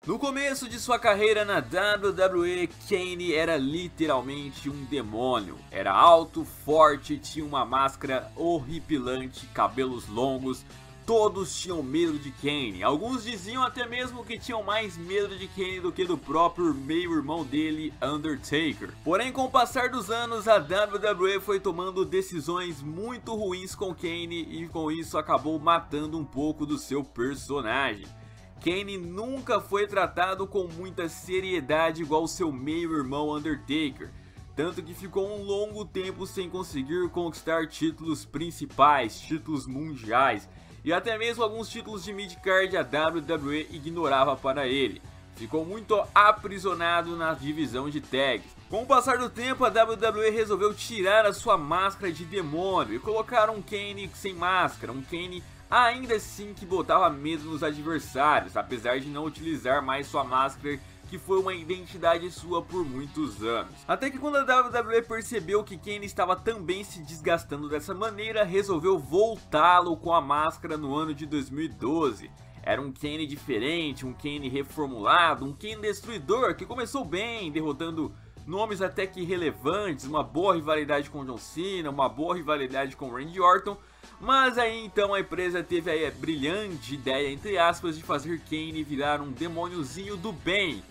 No começo de sua carreira na WWE, Kane era literalmente um demônio. Era alto, forte, tinha uma máscara horripilante, cabelos longos. Todos tinham medo de Kane. Alguns diziam até mesmo que tinham mais medo de Kane do que do próprio meio-irmão dele, Undertaker. Porém, com o passar dos anos, a WWE foi tomando decisões muito ruins com Kane e com isso acabou matando um pouco do seu personagem. Kane nunca foi tratado com muita seriedade igual seu meio-irmão Undertaker, tanto que ficou um longo tempo sem conseguir conquistar títulos principais, títulos mundiais, e até mesmo alguns títulos de mid-card a WWE ignorava para ele. Ficou muito aprisionado na divisão de tags. Com o passar do tempo, a WWE resolveu tirar a sua máscara de demônio e colocar um Kane sem máscara, um Kane ainda assim que botava medo nos adversários, apesar de não utilizar mais sua máscara, que foi uma identidade sua por muitos anos. Até que quando a WWE percebeu que Kane estava também se desgastando dessa maneira, resolveu voltá-lo com a máscara no ano de 2012. Era um Kane diferente, um Kane reformulado, um Kane destruidor que começou bem, derrotando nomes até que relevantes, uma boa rivalidade com John Cena, uma boa rivalidade com Randy Orton. Mas aí então a empresa teve a brilhante ideia, entre aspas, de fazer Kane virar um demôniozinho do bem.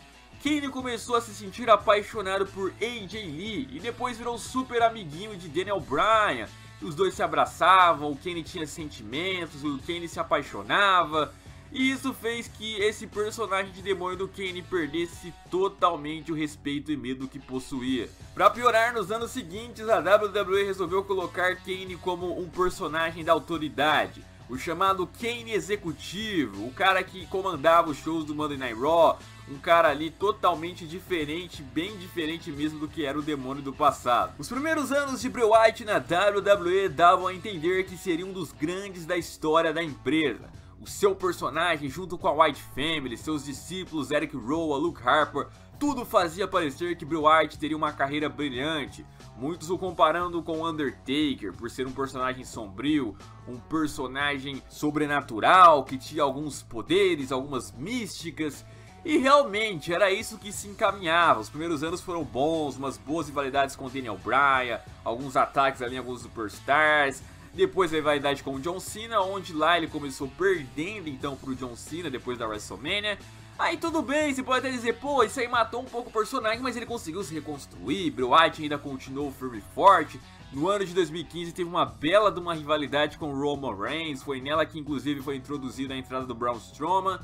Kane começou a se sentir apaixonado por AJ Lee e depois virou super amiguinho de Daniel Bryan. Os dois se abraçavam, o Kane tinha sentimentos, o Kane se apaixonava. E isso fez que esse personagem de demônio do Kane perdesse totalmente o respeito e medo que possuía. Para piorar, nos anos seguintes, a WWE resolveu colocar Kane como um personagem da autoridade, o chamado Kane executivo, o cara que comandava os shows do Monday Night Raw, um cara ali totalmente diferente, bem diferente mesmo do que era o demônio do passado. Os primeiros anos de Bray Wyatt na WWE davam a entender que seria um dos grandes da história da empresa. O seu personagem, junto com a Wyatt Family, seus discípulos Eric Rowan, Luke Harper, tudo fazia parecer que Bray Wyatt teria uma carreira brilhante. Muitos o comparando com Undertaker, por ser um personagem sombrio, um personagem sobrenatural, que tinha alguns poderes, algumas místicas. E realmente era isso que se encaminhava. Os primeiros anos foram bons, umas boas rivalidades com Daniel Bryan, alguns ataques ali em alguns superstars. Depois a rivalidade com o John Cena, onde lá ele começou perdendo então pro John Cena depois da WrestleMania. Aí tudo bem, você pode até dizer, pô, isso aí matou um pouco o personagem, mas ele conseguiu se reconstruir, Bray Wyatt ainda continuou firme e forte. No ano de 2015 teve uma bela de uma rivalidade com o Roman Reigns, foi nela que inclusive foi introduzida a entrada do Braun Strowman.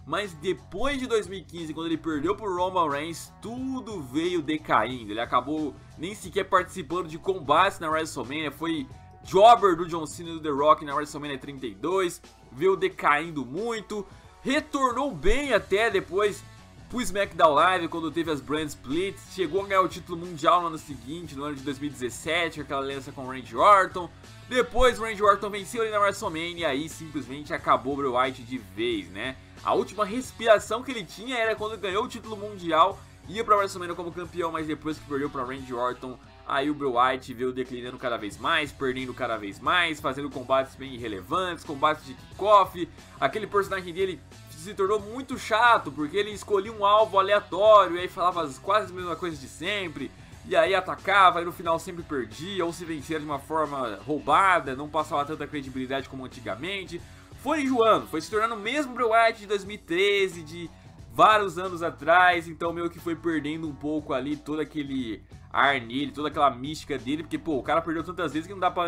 Mas depois de 2015, quando ele perdeu pro Roman Reigns, tudo veio decaindo. Ele acabou nem sequer participando de combates na WrestleMania, foi jobber do John Cena e do The Rock na WrestleMania 32, veio decaindo muito, retornou bem até depois pro SmackDown Live, quando teve as Brand Splits, chegou a ganhar o título mundial no ano seguinte, no ano de 2017, aquela aliança com o Randy Orton. Depois o Randy Orton venceu ele na WrestleMania e aí simplesmente acabou o Bray Wyatt de vez, né? A última respiração que ele tinha era quando ganhou o título mundial, ia pra WrestleMania como campeão, mas depois que perdeu pra Randy Orton, aí o Bray Wyatt veio declinando cada vez mais, perdendo cada vez mais, fazendo combates bem irrelevantes, combates de kickoff. Aquele personagem dele se tornou muito chato, porque ele escolhia um alvo aleatório, e aí falava quase as mesmas coisas de sempre, e aí atacava, e no final sempre perdia, ou se vencia de uma forma roubada, não passava tanta credibilidade como antigamente. Foi enjoando, foi se tornando o mesmo Bray Wyatt de 2013, de vários anos atrás, então meio que foi perdendo um pouco ali todo aquele ar nele, toda aquela mística dele, porque pô, o cara perdeu tantas vezes que não dá pra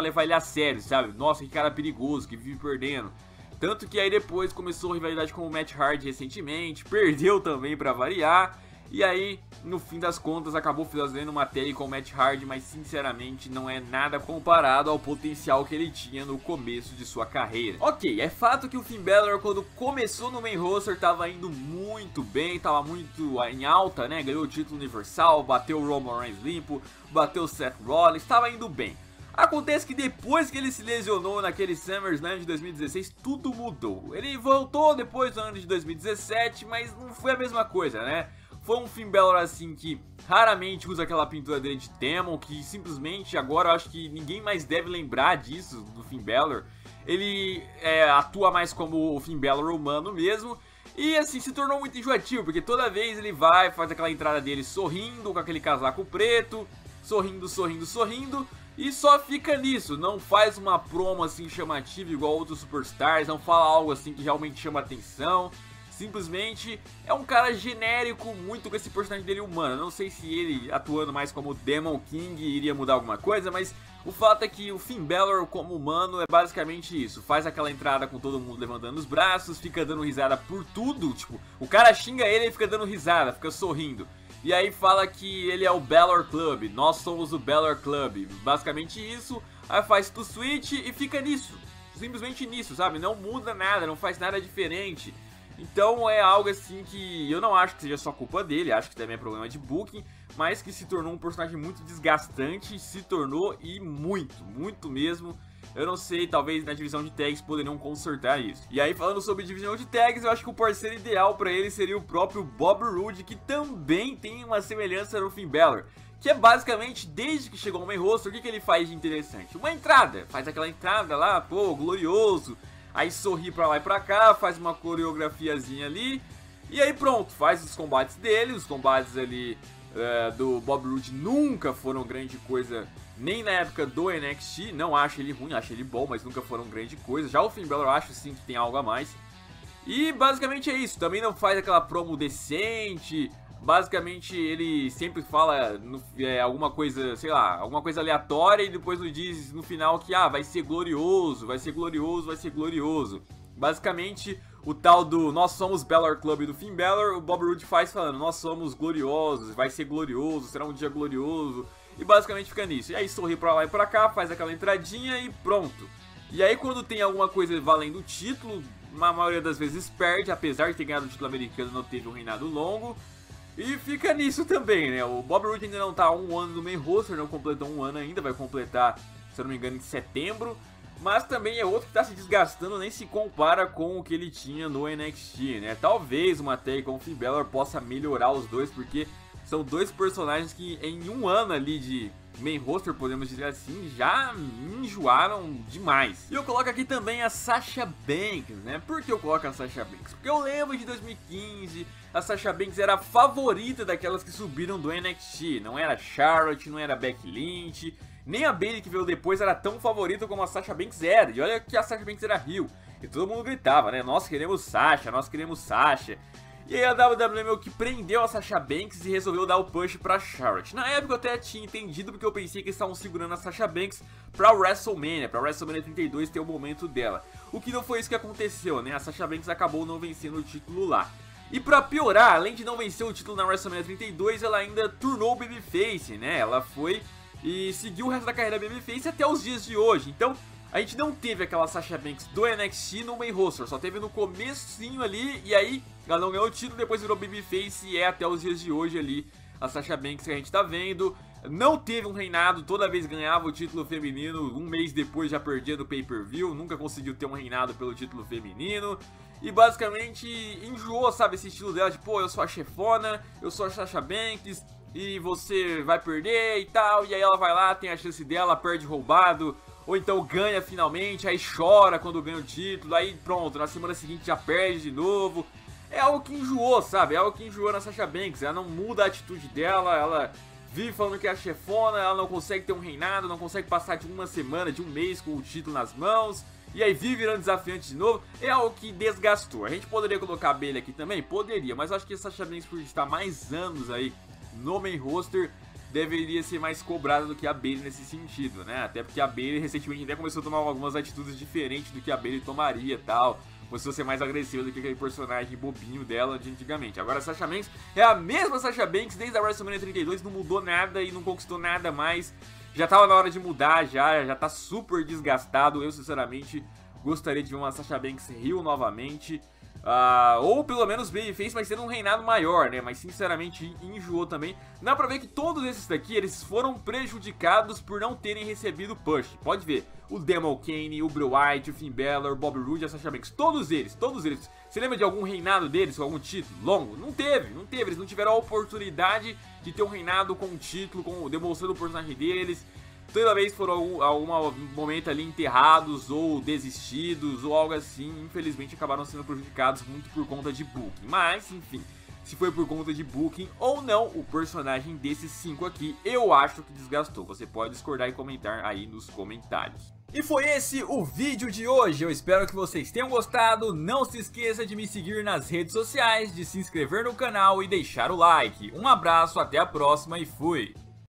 levar ele a sério, sabe? Nossa, que cara perigoso, que vive perdendo. Tanto que aí depois começou a rivalidade com o Matt Hardy recentemente, perdeu também pra variar, e aí no fim das contas acabou fazendo uma tag com o Matt Hardy, mas sinceramente não é nada comparado ao potencial que ele tinha no começo de sua carreira. Ok, é fato que o Finn Balor quando começou no main roster tava indo muito bem, tava muito em alta, né, ganhou o título universal, bateu o Roman Reigns limpo, bateu o Seth Rollins, tava indo bem. Acontece que depois que ele se lesionou naquele SummerSlam de 2016, tudo mudou. Ele voltou depois do ano de 2017, mas não foi a mesma coisa, né? Foi um Finn Balor assim que raramente usa aquela pintura dele de Demon, que simplesmente agora eu acho que ninguém mais deve lembrar disso, do Finn Balor. Ele atua mais como o Finn Balor humano mesmo. E assim, se tornou muito enjoativo, porque toda vez ele vai, faz aquela entrada dele sorrindo, com aquele casaco preto, sorrindo, sorrindo, sorrindo, e só fica nisso, não faz uma promo assim chamativa igual outros superstars, não fala algo assim que realmente chama atenção. Simplesmente é um cara genérico, muito com esse personagem dele humano. Não sei se ele atuando mais como Demon King iria mudar alguma coisa, mas o fato é que o Finn Balor como humano é basicamente isso. Faz aquela entrada com todo mundo levantando os braços, fica dando risada por tudo. Tipo, o cara xinga ele e fica dando risada, fica sorrindo. E aí fala que ele é o Balor Club, nós somos o Balor Club. Basicamente isso, aí faz to switch e fica nisso. Simplesmente nisso, sabe? Não muda nada, não faz nada diferente. Então é algo assim que eu não acho que seja só culpa dele, acho que também é problema de booking, mas que se tornou um personagem muito desgastante, se tornou e muito mesmo. Eu não sei, talvez na divisão de tags poderiam consertar isso. E aí falando sobre divisão de tags, eu acho que o parceiro ideal pra ele seria o próprio Bobby Roode, que também tem uma semelhança no Finn Balor. Que é basicamente, desde que chegou ao main roster, o que ele faz de interessante? Uma entrada, faz aquela entrada lá, pô, glorioso. Aí sorri pra lá e pra cá, faz uma coreografiazinha ali. E aí pronto, faz os combates dele. Os combates ali do Bobby Roode nunca foram grande coisa, nem na época do NXT. Não acho ele ruim, acho ele bom, mas nunca foram grande coisa. Já o Finn Balor eu acho sim que tem algo a mais. E basicamente é isso, também não faz aquela promo decente. Basicamente ele sempre fala alguma coisa, sei lá, alguma coisa aleatória e depois diz no final que vai ser glorioso, vai ser glorioso, vai ser glorioso. Basicamente o tal do nós somos Balor Club do Finn Balor, o Bobby Roode faz falando nós somos gloriosos, vai ser glorioso, será um dia glorioso. E basicamente fica nisso, e aí sorri pra lá e pra cá, faz aquela entradinha e pronto. E aí quando tem alguma coisa valendo o título, na maioria das vezes perde, apesar de ter ganhado o título americano, não teve um reinado longo. E fica nisso também, né? O Bobby Roode ainda não tá há um ano no main roster, não completou um ano ainda, vai completar, se eu não me engano, em setembro. Mas também é outro que tá se desgastando, nem se compara com o que ele tinha no NXT, né? Talvez uma tag com o Finn Balor possa melhorar os dois, porque são dois personagens que em um ano ali de main roster, podemos dizer assim, já enjoaram demais. E eu coloco aqui também a Sasha Banks, né? Por que eu coloco a Sasha Banks? Porque eu lembro de 2015, a Sasha Banks era a favorita daquelas que subiram do NXT. Não era Charlotte, não era Becky Lynch, nem a Bayley que veio depois era tão favorita como a Sasha Banks era. E olha que a Sasha Banks era heel. E todo mundo gritava, né? Nós queremos Sasha, nós queremos Sasha. E aí a WWE meio que prendeu a Sasha Banks e resolveu dar o push pra Charlotte. Na época eu até tinha entendido, porque eu pensei que eles estavam segurando a Sasha Banks pra WrestleMania 32 ter o momento dela. O que não foi isso que aconteceu, né? A Sasha Banks acabou não vencendo o título lá. E pra piorar, além de não vencer o título na WrestleMania 32, ela ainda turnou o Babyface, né? Ela foi e seguiu o resto da carreira Babyface até os dias de hoje. Então a gente não teve aquela Sasha Banks do NXT no main roster, só teve no comecinho ali, e aí ela não ganhou o título, depois virou Babyface e é até os dias de hoje ali a Sasha Banks que a gente tá vendo. Não teve um reinado, toda vez ganhava o título feminino, um mês depois já perdia no pay-per-view, nunca conseguiu ter um reinado pelo título feminino. E basicamente enjoou, sabe, esse estilo dela de, pô, eu sou a chefona, eu sou a Sasha Banks e você vai perder e tal. E aí ela vai lá, tem a chance dela, perde roubado, ou então ganha finalmente, aí chora quando ganha o título, aí pronto, na semana seguinte já perde de novo. É algo que enjoou, sabe, é algo que enjoou na Sasha Banks, ela não muda a atitude dela, ela vive falando que é a chefona, ela não consegue ter um reinado, não consegue passar de uma semana, de um mês com o título nas mãos, e aí vive virando desafiante de novo. É algo que desgastou. A gente poderia colocar a Bayley aqui também? Poderia, mas eu acho que a Sasha Banks, por estar mais anos aí no main roster, deveria ser mais cobrada do que a Bayley nesse sentido, né? Até porque a Bayley recentemente até começou a tomar algumas atitudes diferentes do que a Bayley tomaria e tal. Começou a ser mais agressiva do que aquele personagem bobinho dela de antigamente. Agora a Sasha Banks é a mesma Sasha Banks desde a WrestleMania 32, não mudou nada e não conquistou nada mais. Já tava na hora de mudar, já tá super desgastado. Eu sinceramente gostaria de ver uma Sasha Banks heel novamente. Ou pelo menos Babyface, mas tendo um reinado maior, né? Mas sinceramente enjoou também. Dá pra ver que todos esses daqui, eles foram prejudicados por não terem recebido push. Pode ver, o Demon Kane, o Bray Wyatt, o Finn Balor, o Bobby Roode, a Sasha Banks, todos eles. Você lembra de algum reinado deles com algum título longo? Não teve, eles não tiveram a oportunidade de ter um reinado com um título, demonstrando o personagem deles. Toda vez foram algum momento ali enterrados ou desistidos ou algo assim, infelizmente acabaram sendo prejudicados muito por conta de booking. Mas, enfim, se foi por conta de booking ou não, o personagem desses 5 aqui, eu acho que desgastou. Você pode discordar e comentar aí nos comentários. E foi esse o vídeo de hoje, eu espero que vocês tenham gostado. Não se esqueça de me seguir nas redes sociais, de se inscrever no canal e deixar o like. Um abraço, até a próxima e fui!